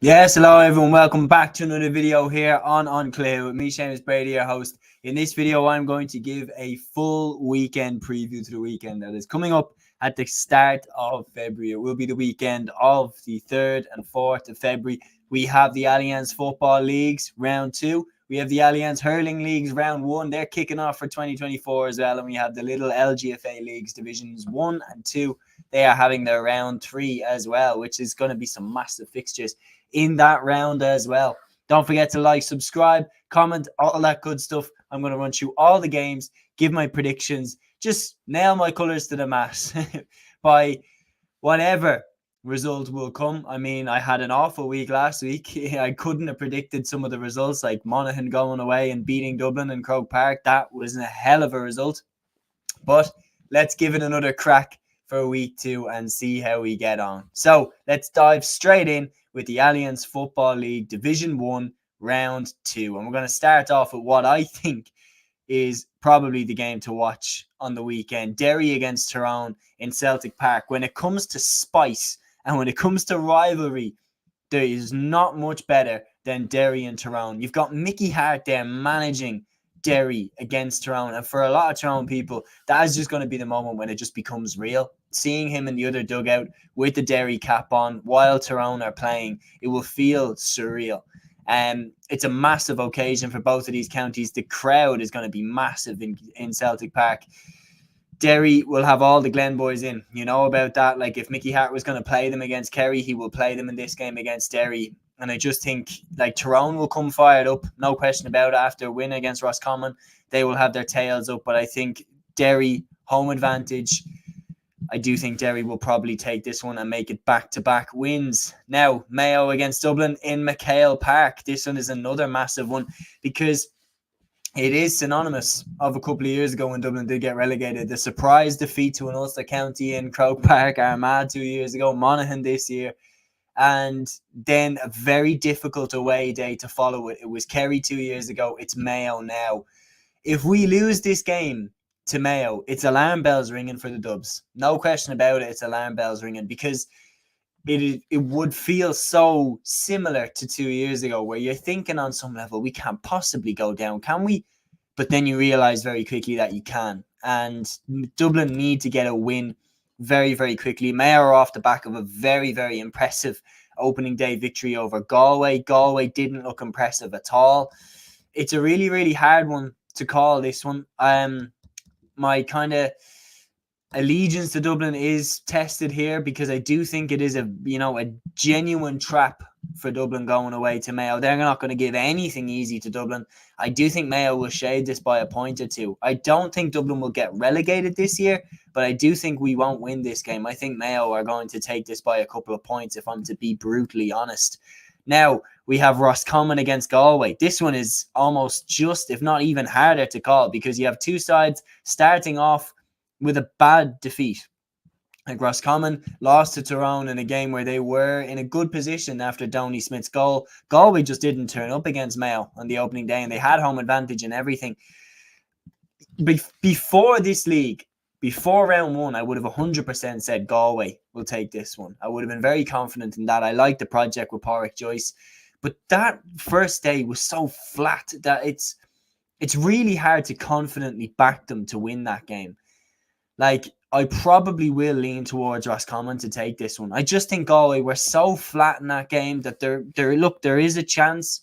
Yes, hello everyone. Welcome back to another video here on Cluiche with me, Séamus Brady, your host. In this video, I'm going to give a full weekend preview to the weekend that is coming up at the start of February. It will be the weekend of the 3rd and 4th of February. We have the Allianz Football Leagues round 2. We have the Allianz Hurling Leagues round 1. They're kicking off for 2024 as well. And we have the Lidl LGFA Leagues Divisions 1 and 2. They are having their round 3 as well, which is going to be some massive fixtures in that round as well. Don't forget to like, subscribe, comment, all that good stuff. I'm going to run through all the games, give my predictions, just nail my colours to the mast by whatever result will come. I mean, I had an awful week last week. I couldn't have predicted some of the results, like Monaghan going away and beating Dublin in Croke Park. That was a hell of a result. But let's give it another crack for week 2 and see how we get on. So let's dive straight in with the Allianz Football League Division 1 Round 2. And we're going to start off with what I think is probably the game to watch on the weekend. Derry against Tyrone in Celtic Park. When it comes to spice and when it comes to rivalry, there is not much better than Derry and Tyrone. You've got Mickey Hart there managing Derry against Tyrone. And for a lot of Tyrone people, that is just going to be the moment when it just becomes real. Seeing him in the other dugout with the Derry cap on while Tyrone are playing, it will feel surreal. It's a massive occasion for both of these counties. The crowd is going to be massive in Celtic Park. Derry will have all the Glen boys in. You know about that. Like, if Mickey Hart was going to play them against Kerry, he will play them in this game against Derry. And I just think, like, Tyrone will come fired up, no question about it. After a win against Roscommon, they will have their tails up. But I think Derry, home advantage. I do think Derry will probably take this one and make it back-to-back wins. Now, Mayo against Dublin in McHale Park. This one is another massive one because it is synonymous of a couple of years ago when Dublin did get relegated. The surprise defeat to an Ulster county in Croke Park, Armagh 2 years ago, Monaghan this year. And then a very difficult away day to follow it. It was Kerry 2 years ago. It's Mayo now. If we lose this game to Mayo, it's alarm bells ringing for the Dubs. No question about it. It's alarm bells ringing because it would feel so similar to 2 years ago where you're thinking on some level, we can't possibly go down, can we? But then you realize very quickly that you can. And Dublin need to get a win very, very quickly. Mayo are off the back of a very, very impressive opening day victory over Galway. Galway didn't look impressive at all. It's a really, really hard one to call, this one. My kind of allegiance to Dublin is tested here because I do think it is a genuine trap for Dublin going away to Mayo. They're not going to give anything easy to Dublin. I do think Mayo will shade this by a point or two. I don't think Dublin will get relegated this year, but I do think we won't win this game. I think Mayo are going to take this by a couple of points, if I'm to be brutally honest. Now, we have Roscommon against Galway. This one is almost just, if not even harder to call, because you have two sides starting off with a bad defeat. Like, Roscommon lost to Tyrone in a game where they were in a good position after Donny Smith's goal. Galway just didn't turn up against Mayo on the opening day, and they had home advantage and everything. Before this league, before round 1, I would have 100% said Galway will take this one. I would have been very confident in that. I like the project with Pádraig Joyce. But that first day was so flat that it's really hard to confidently back them to win that game. Like, I probably will lean towards Roscommon to take this one. I just think Galway were so flat in that game that there is a chance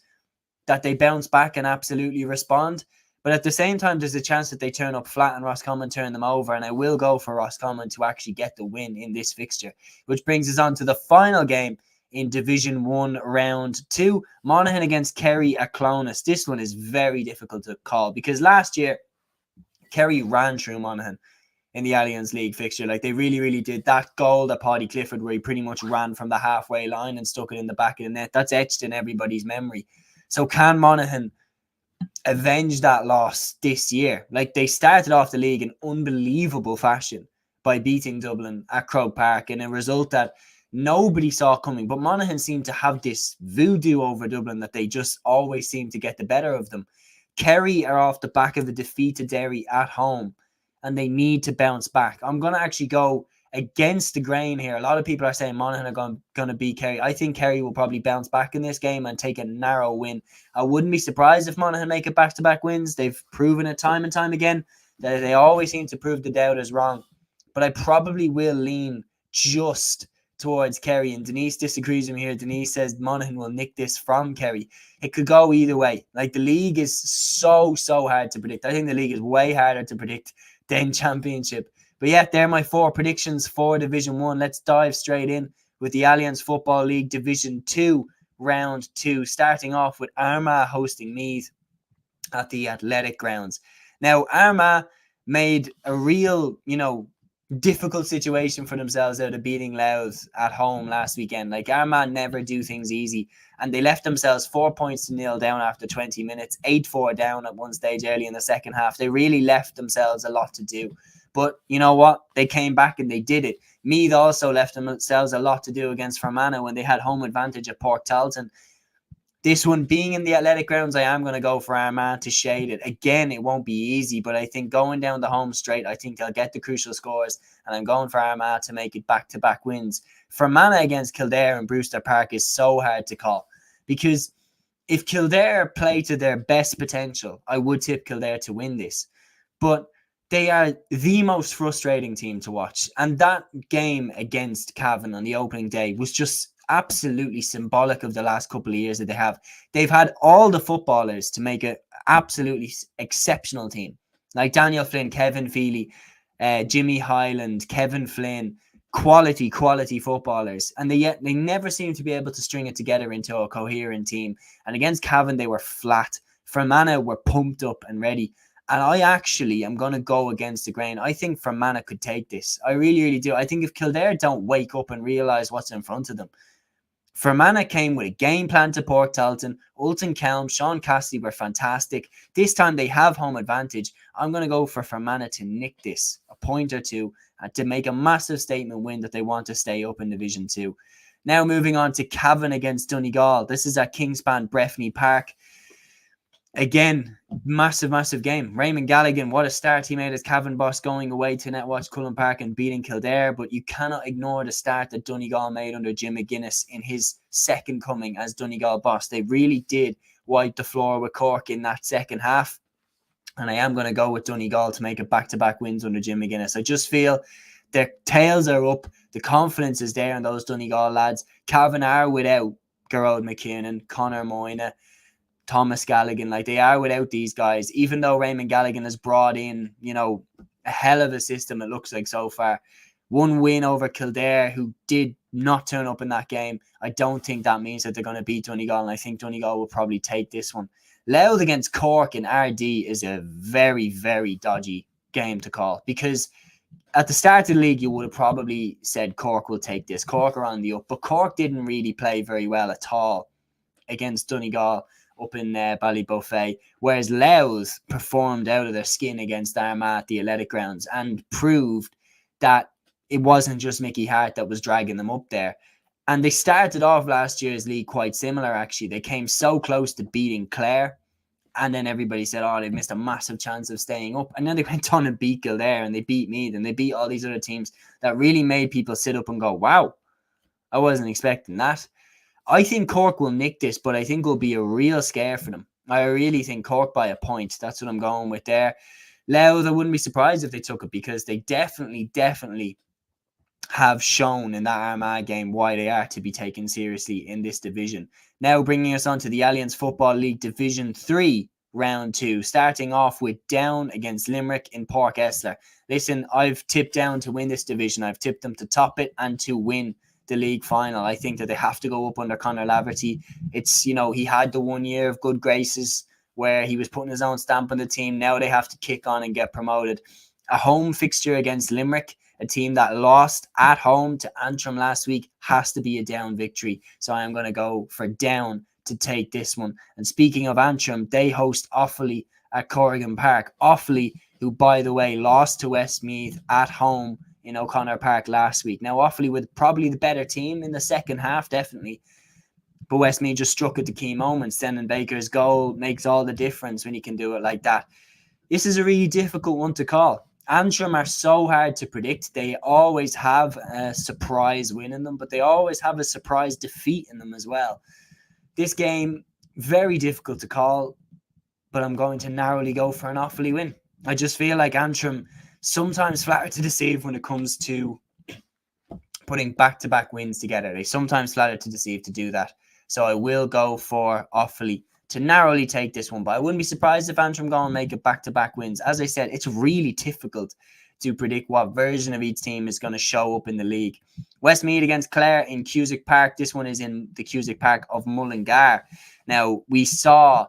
that they bounce back and absolutely respond. But at the same time, there's a chance that they turn up flat and Roscommon turn them over. And I will go for Roscommon to actually get the win in this fixture. Which brings us on to the final game in Division 1 Round 2. Monaghan against Kerry at Clonus. This one is very difficult to call because last year, Kerry ran through Monaghan in the Allianz League fixture. Like, they really, really did. That goal that Paddy Clifford, where he pretty much ran from the halfway line and stuck it in the back of the net, that's etched in everybody's memory. So can Monaghan avenge that loss this year? Like, they started off the league in unbelievable fashion by beating Dublin at Croke Park in a result that nobody saw coming. But Monaghan seemed to have this voodoo over Dublin that they just always seem to get the better of them. Kerry are off the back of a defeat to Derry at home, and they need to bounce back. I'm going to actually go against the grain here. A lot of people are saying Monaghan are going to beat Kerry. I think Kerry will probably bounce back in this game and take a narrow win. I wouldn't be surprised if Monaghan make it back-to-back wins. They've proven it time and time again. They always seem to prove the doubters wrong. But I probably will lean just towards Kerry. And Denise disagrees with me here. Denise says Monaghan will nick this from Kerry. It could go either way. Like, the league is so hard to predict. I think the league is way harder to predict than Championship. But yeah, they're my 4 predictions for Division 1. Let's dive straight in with the Allianz Football League Division 2, Round 2, starting off with Armagh hosting Meath at the Athletic Grounds. Now, Armagh made a real, difficult situation for themselves out of beating Louth at home last weekend. Like, Armagh never do things easy, and they left themselves 4-0 down after 20 minutes, 8-4 down at one stage early in the second half. They really left themselves a lot to do. But you know what? They came back and they did it. Meath also left themselves a lot to do against Fermanagh when they had home advantage at Port Talton. This one being in the Athletic Grounds, I am going to go for Armagh to shade it. Again, it won't be easy, but I think going down the home straight, I think they'll get the crucial scores, and I'm going for Armagh to make it back-to-back wins. Fermanagh against Kildare and Brewster Park is so hard to call, because if Kildare play to their best potential, I would tip Kildare to win this. But they are the most frustrating team to watch. And that game against Cavan on the opening day was just absolutely symbolic of the last couple of years that they have. They've had all the footballers to make an absolutely exceptional team. Like Daniel Flynn, Kevin Feely, Jimmy Hyland, Kevin Flynn, quality footballers. And they never seem to be able to string it together into a coherent team. And against Cavan, they were flat. Fermanagh were pumped up and ready. And I actually am going to go against the grain. I think Fermanagh could take this. I really do. I think if Kildare don't wake up and realise what's in front of them. Fermanagh came with a game plan to Port Talton. Ulton Kelm, Sean Cassidy were fantastic. This time they have home advantage. I'm going to go for Fermanagh to nick this, a point or two, to make a massive statement win that they want to stay up in Division 2. Now moving on to Cavan against Donegal. This is at Kingspan Breffni Park. Again, massive game. Raymond Galligan, what a start he made as Cavan boss, going away to Netwatch Cullen Park and beating Kildare. But you cannot ignore the start that Donegal made under Jim McGuinness in his second coming as Donegal boss. They really did wipe the floor with Cork in that second half. And I am going to go with Donegal to make it back-to-back wins under Jim McGuinness. I just feel their tails are up. The confidence is there in those Donegal lads. Cavan are without Gerard McKinnon, Conor Moyna, Thomas Galligan. Like, they are without these guys, even though Raymond Galligan has brought in, a hell of a system, it looks like so far. One win over Kildare, who did not turn up in that game. I don't think that means that they're going to beat Donegal, and I think Donegal will probably take this one. Louth against Cork in RD is a very dodgy game to call, because at the start of the league, you would have probably said Cork will take this. Cork are on the up, but Cork didn't really play very well at all against Donegal up in Ballybuffet, whereas Louth performed out of their skin against Armagh at the Athletic Grounds and proved that it wasn't just Mickey Hart that was dragging them up there. And they started off last year's league quite similar, actually. They came so close to beating Clare, and then everybody said, oh, they missed a massive chance of staying up. And then they went on and beat Kildare, and they beat Meath, and they beat all these other teams that really made people sit up and go, wow, I wasn't expecting that. I think Cork will nick this, but I think it will be a real scare for them. I really think Cork by a point. That's what I'm going with there. Louth, I wouldn't be surprised if they took it, because they definitely have shown in that Armagh game why they are to be taken seriously in this division. Now bringing us on to the Allianz Football League Division 3, Round 2, starting off with Down against Limerick in Páirc Esler. Listen, I've tipped Down to win this division. I've tipped them to top it and to win the league final. I think that they have to go up under Conor Laverty. It's, he had the 1 year of good graces where he was putting his own stamp on the team. Now they have to kick on and get promoted. A home fixture against Limerick, a team that lost at home to Antrim last week, has to be a Down victory. So I am going to go for Down to take this one. And speaking of Antrim, they host Offaly at Corrigan Park. Offaly, who, by the way, lost to Westmeath at home in O'Connor Park last week. Now, Offaly with probably the better team in the second half, definitely. But Westmeath just struck at the key moments. Then Baker's goal makes all the difference when he can do it like that. This is a really difficult one to call. Antrim are so hard to predict. They always have a surprise win in them, but they always have a surprise defeat in them as well. This game, very difficult to call, but I'm going to narrowly go for an Offaly win. I just feel like Antrim sometimes flatter to deceive when it comes to putting back-to-back wins together. They sometimes flatter to deceive to do that. So I will go for Offaly to narrowly take this one, but I wouldn't be surprised if Antrim go and make it back-to-back wins. As I said, it's really difficult to predict what version of each team is going to show up in the league. Westmeath against Clare in Cusack Park. This one is in the Cusack Park of Mullingar. Now, we saw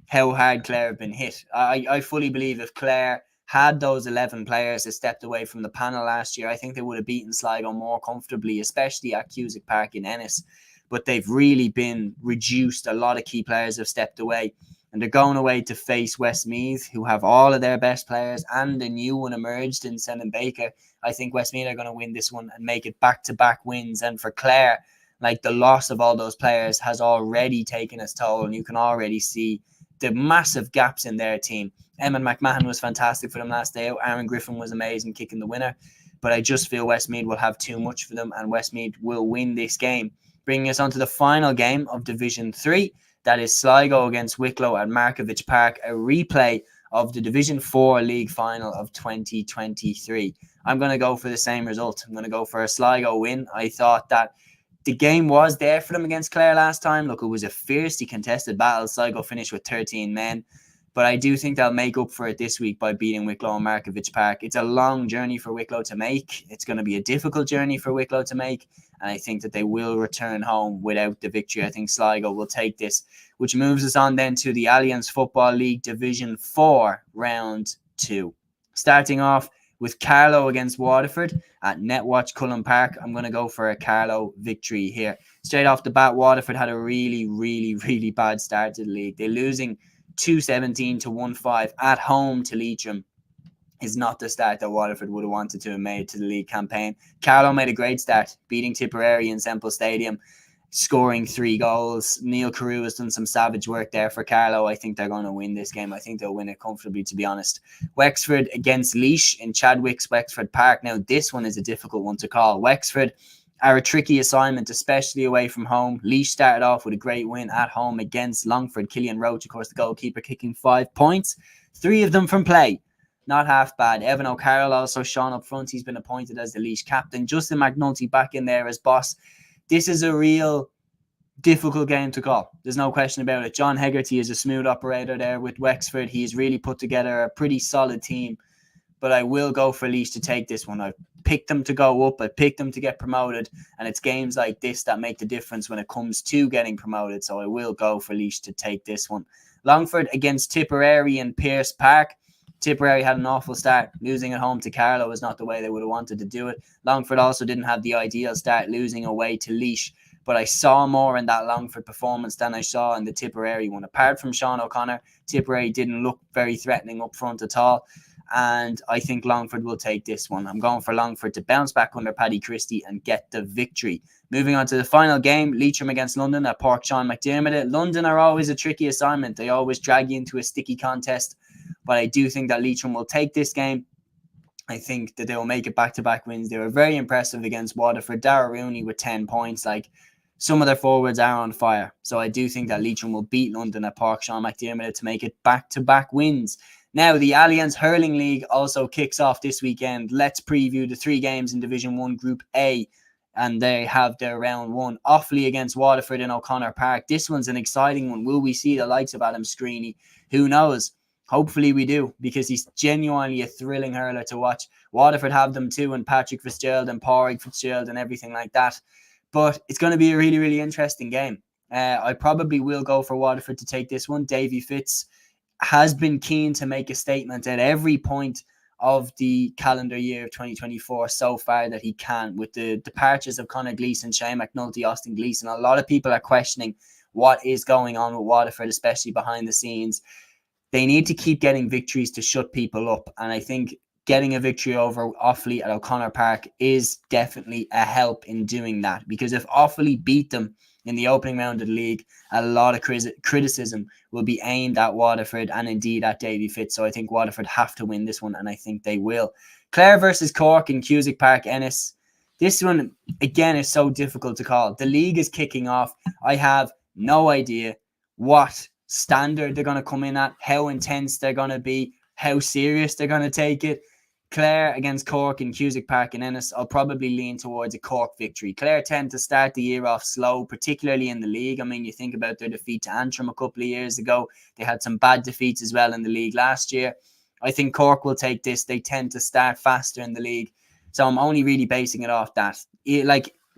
how hard Clare have been hit. I fully believe if Clare had those 11 players that stepped away from the panel last year, I think they would have beaten Sligo more comfortably, especially at Cusack Park in Ennis. But they've really been reduced. A lot of key players have stepped away. And they're going away to face Westmeath, who have all of their best players, and a new one emerged in Senan Baker. I think Westmeath are going to win this one and make it back-to-back wins. And for Clare, like, the loss of all those players has already taken its toll, and you can already see the massive gaps in their team. Eamon McMahon was fantastic for them last day out. Aaron Griffin was amazing kicking the winner. But I just feel Westmeath will have too much for them, and Westmeath will win this game. Bringing us on to the final game of Division 3. That is Sligo against Wicklow at Markovich Park, a replay of the Division 4 League final of 2023. I'm going to go for the same result. I'm going to go for a Sligo win. I thought that the game was there for them against Clare last time. Look, it was a fiercely contested battle. Sligo finished with 13 men. But I do think they'll make up for it this week by beating Wicklow and Markovich Park. It's a long journey for Wicklow to make. It's going to be a difficult journey for Wicklow to make. And I think that they will return home without the victory. I think Sligo will take this, which moves us on then to the Allianz Football League Division 4, Round 2. Starting off with Carlow against Waterford at Netwatch Cullen Park. I'm going to go for a Carlow victory here. Straight off the bat, Waterford had a really bad start to the league. They're losing 2-17 to 1-5 at home to Leitrim is not the start that Waterford would have wanted to have made to the league campaign. Carlow made a great start, beating Tipperary in Semple Stadium, scoring 3 goals. Neil Carew has done some savage work there for Carlow. I think they're going to win this game. I think they'll win it comfortably, to be honest. Wexford against Laois in Chadwick's Wexford Park. Now, this one is a difficult one to call. Wexford are a tricky assignment, especially away from home. Laois started off with a great win at home against Longford. Killian Roach, of course, the goalkeeper, kicking 5 points. 3 of them from play. Not half bad. Evan O'Carroll also shone up front. He's been appointed as the Laois captain. Justin McNulty back in there as boss. This is a real difficult game to call. There's no question about it. John Hegarty is a smooth operator there with Wexford. He's really put together a pretty solid team. But I will go for Laois to take this one. I've picked them to go up. I picked them to get promoted. And it's games like this that make the difference when it comes to getting promoted. So I will go for Laois to take this one. Longford against Tipperary in Pearse Park. Tipperary had an awful start. Losing at home to Carlow was not the way they would have wanted to do it. Longford also didn't have the ideal start, losing away to Laois. But I saw more in that Longford performance than I saw in the Tipperary one. Apart from Sean O'Connor, Tipperary didn't look very threatening up front at all. And I think Longford will take this one. I'm going for Longford to bounce back under Paddy Christie and get the victory. Moving on to the final game, Leitrim against London at Park Sean McDermott. London are always a tricky assignment. They always drag you into a sticky contest. But I do think that Leitrim will take this game. I think that they will make it back-to-back wins. They were very impressive against Waterford. Dara Rooney with 10 points. Like, some of their forwards are on fire. So I do think that Leitrim will beat London at Park Sean McDermott to make it back-to-back wins. Now, the Allianz Hurling League also kicks off this weekend. Let's preview the 3 games in Division 1 Group A. And they have their round 1. Offaly against Waterford in O'Connor Park. This one's an exciting one. Will we see the likes of Adam Screeney? Who knows? Hopefully we do, because he's genuinely a thrilling hurler to watch. Waterford have them too, and Patrick Fitzgerald and Pádraig Fitzgerald and everything like that. But it's going to be a really interesting game. I probably will go for Waterford to take this one. Davy Fitz has been keen to make a statement at every point of the calendar year of 2024 so far that he can. With the departures of Conor Gleeson, Shane McNulty, Austin Gleeson, a lot of people are questioning what is going on with Waterford, especially behind the scenes. They need to keep getting victories to shut people up. And I think getting a victory over Offaly at O'Connor Park is definitely a help in doing that. Because if Offaly beat them in the opening round of the league, a lot of criticism will be aimed at Waterford and indeed at Davy Fitz. So I think Waterford have to win this one, and I think they will. Clare versus Cork in Cusack Park, Ennis. This one, again, is so difficult to call. The league is kicking off. I have no idea what standard they're going to come in at, how intense they're going to be, how serious they're going to take it. Clare against Cork in Cusack Park in Ennis, I'll probably lean towards a Cork victory. Clare tend to start the year off slow, particularly in the league. I mean, you think about their defeat to Antrim a couple of years ago. They had some bad defeats as well in the league last year. I think Cork will take this. They tend to start faster in the league. So I'm only really basing it off that.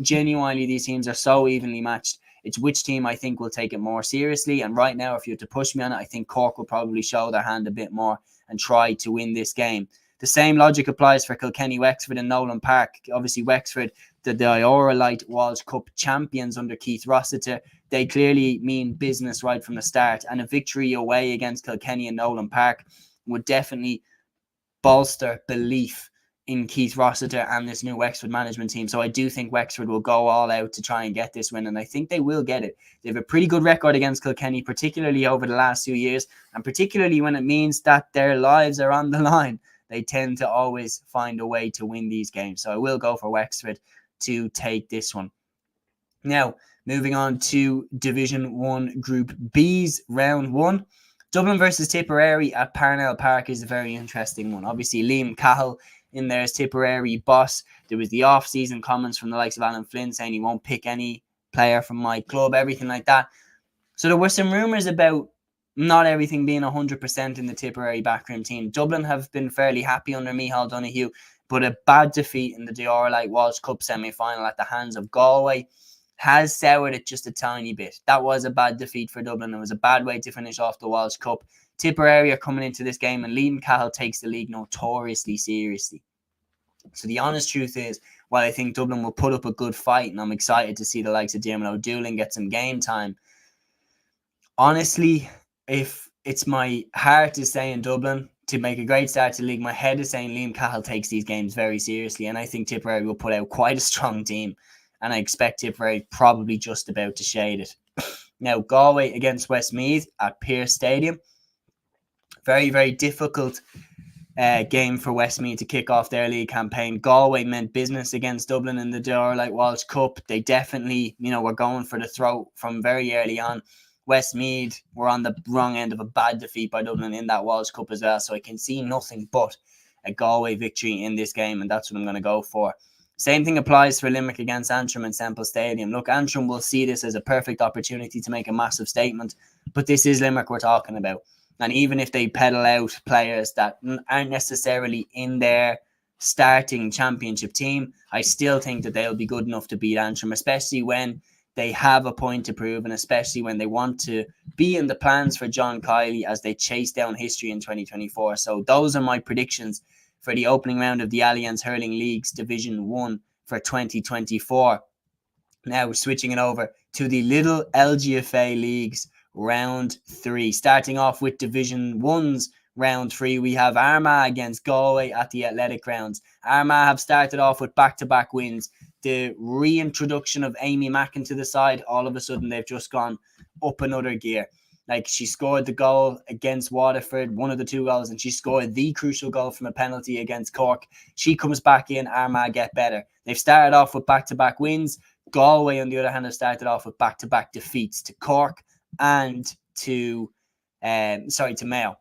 Genuinely, these teams are so evenly matched. It's which team I think will take it more seriously. And right now, if you had to push me on it, I think Cork will probably show their hand a bit more and try to win this game. The same logic applies for Kilkenny Wexford and Nolan Park. Obviously, Wexford, the Light Walsh Cup champions under Keith Rossiter. They clearly mean business right from the start. And a victory away against Kilkenny and Nolan Park would definitely bolster belief in Keith Rossiter and this new Wexford management team. So I do think Wexford will go all out to try and get this win, and I think they will get it. They have a pretty good record against Kilkenny, particularly over the last 2 years, and particularly when it means that their lives are on the line. They tend to always find a way to win these games. So I will go for Wexford to take this one. Now, moving on to Division 1 Group B's Round 1. Dublin versus Tipperary at Parnell Park is a very interesting one. Obviously, Liam Cahill in there as Tipperary boss. There was the off-season comments from the likes of Alan Flynn saying he won't pick any player from my club, everything like that. So there were some rumours about not everything being 100% in the Tipperary backroom team. Dublin have been fairly happy under Micheál Donoghue, but a bad defeat in the Dior Light Walsh Cup semi-final at the hands of Galway has soured it just a tiny bit. That was a bad defeat for Dublin. It was a bad way to finish off the Walsh Cup. Tipperary are coming into this game, and Liam Cahill takes the league notoriously seriously. So the honest truth is, while I think Dublin will put up a good fight, and I'm excited to see the likes of Diarmuid O'Doolan get some game time, honestly, if it's my heart is saying Dublin to make a great start to the league, my head is saying Liam Cahill takes these games very seriously, and I think Tipperary will put out quite a strong team, and I expect Tipperary probably just about to shade it. Now, Galway against Westmeath at Pearse Stadium. Very, very difficult game for Westmeath to kick off their league campaign. Galway meant business against Dublin in the Dior Light Walsh Cup. They definitely, were going for the throat from very early on. Westmeath were on the wrong end of a bad defeat by Dublin in that Walsh Cup as well. So I can see nothing but a Galway victory in this game, and that's what I'm going to go for. Same thing applies for Limerick against Antrim in Semple Stadium. Look, Antrim will see this as a perfect opportunity to make a massive statement, but this is Limerick we're talking about. And even if they pedal out players that aren't necessarily in their starting championship team, I still think that they'll be good enough to beat Antrim, especially when they have a point to prove, and especially when they want to be in the plans for John Kiley as they chase down history in 2024. So those are my predictions for the opening round of the Allianz Hurling Leagues Division 1 for 2024. Now, switching it over to the Lidl LGFA Leagues Round 3. Starting off with Division 1's Round 3, we have Armagh against Galway at the Athletic Grounds. Armagh have started off with back-to-back wins. The reintroduction of Amy Mack into the side, all of a sudden they've just gone up another gear. Like, she scored the goal against Waterford, one of the two goals, and she scored the crucial goal from a penalty against Cork. She comes back in, Armagh get better. They've started off with back-to-back wins. Galway, on the other hand, have started off with back-to-back defeats to Cork and to Mayo.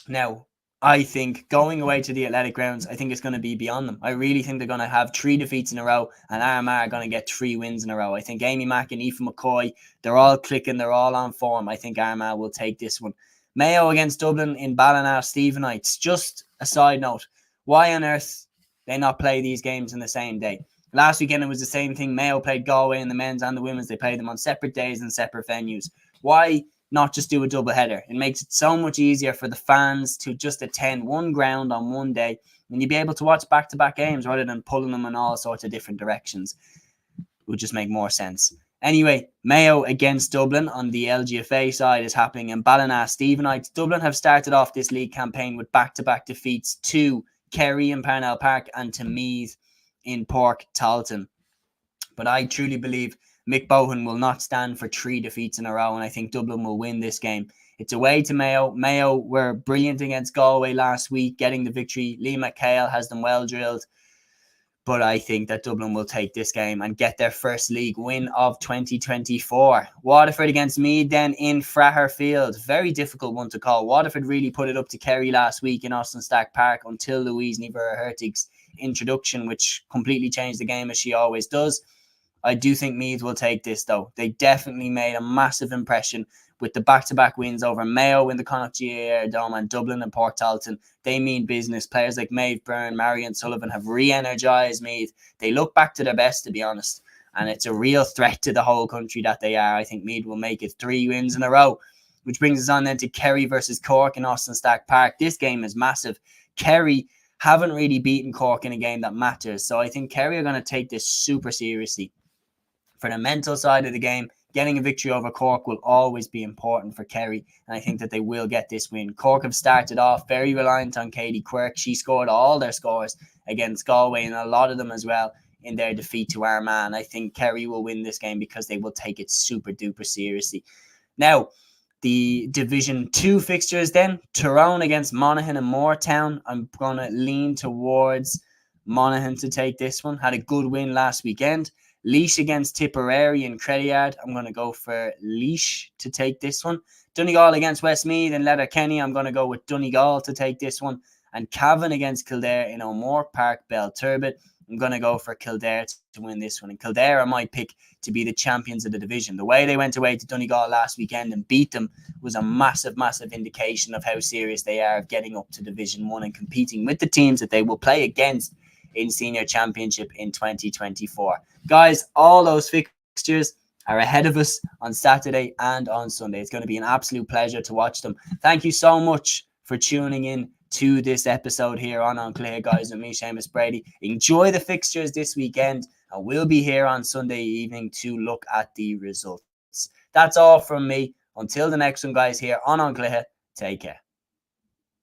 Now, I think going away to the Athletic Grounds, I think it's going to be beyond them. I really think they're going to have 3 defeats in a row, and Armagh are going to get 3 wins in a row. I think Amy Mack and Aoife McCoy, they're all clicking, they're all on form. I think Armagh will take this one. Mayo against Dublin in Ballina Stephenites. Just a side note, why on earth they not play these games in the same day? Last weekend it was the same thing. Mayo played Galway in the men's and the women's. They played them on separate days and separate venues. Why not just do a double header? It makes it so much easier for the fans to just attend one ground on one day, and you'd be able to watch back-to-back games rather than pulling them in all sorts of different directions. It would just make more sense. Anyway, Mayo against Dublin on the LGFA side is happening in Ballina Stephenites. Dublin have started off this league campaign with back-to-back defeats to Kerry in Parnell Park and to Meath in Pork Talton. But I truly believe Mick Bohan will not stand for 3 defeats in a row, and I think Dublin will win this game. It's away to Mayo. Mayo were brilliant against Galway last week, getting the victory. Lee McHale has them well drilled. But I think that Dublin will take this game and get their first league win of 2024. Waterford against Meath then in Fraher Field. Very difficult one to call. Waterford really put it up to Kerry last week in Austin Stack Park until Louise Nievera-Hertig's introduction, which completely changed the game as she always does. I do think Meath will take this though. They definitely made a massive impression with the back-to-back wins over Mayo in the Connacht GAA Dome and Dublin and Port Talton. They mean business. Players like Maeve Byrne, Marion Sullivan have re-energised Meath. They look back to their best, to be honest. And it's a real threat to the whole country that they are. I think Meath will make it 3 wins in a row. Which brings us on then to Kerry versus Cork in Austin Stack Park. This game is massive. Kerry haven't really beaten Cork in a game that matters. So I think Kerry are going to take this super seriously. For the mental side of the game, getting a victory over Cork will always be important for Kerry, and I think that they will get this win. Cork have started off very reliant on Katie Quirk. She scored all their scores against Galway and a lot of them as well in their defeat to Armagh. I think Kerry will win this game because they will take it super duper seriously. Now, the Division 2 fixtures then, Tyrone against Monaghan and Moortown. I'm going to lean towards Monaghan to take this one. Had a good win last weekend. Laois against Tipperary and Crediard. I'm going to go for Laois to take this one. Donegal against Westmeath and Letterkenny. I'm going to go with Donegal to take this one. And Cavan against Kildare in O'Moore Park, Belturbet. I'm going to go for Kildare to win this one. And Kildare I might pick to be the champions of the division. The way they went away to Donegal last weekend and beat them was a massive, massive indication of how serious they are of getting up to Division 1 and competing with the teams that they will play against in Senior Championship in 2024. Guys, all those fixtures are ahead of us on Saturday and on Sunday. It's going to be an absolute pleasure to watch them. Thank you so much for tuning in to this episode here on Cluiche, guys, with me, Séamus Brady. Enjoy the fixtures this weekend, and we'll be here on Sunday evening to look at the results. That's all from me. Until the next one, guys, here on Cluiche, take care.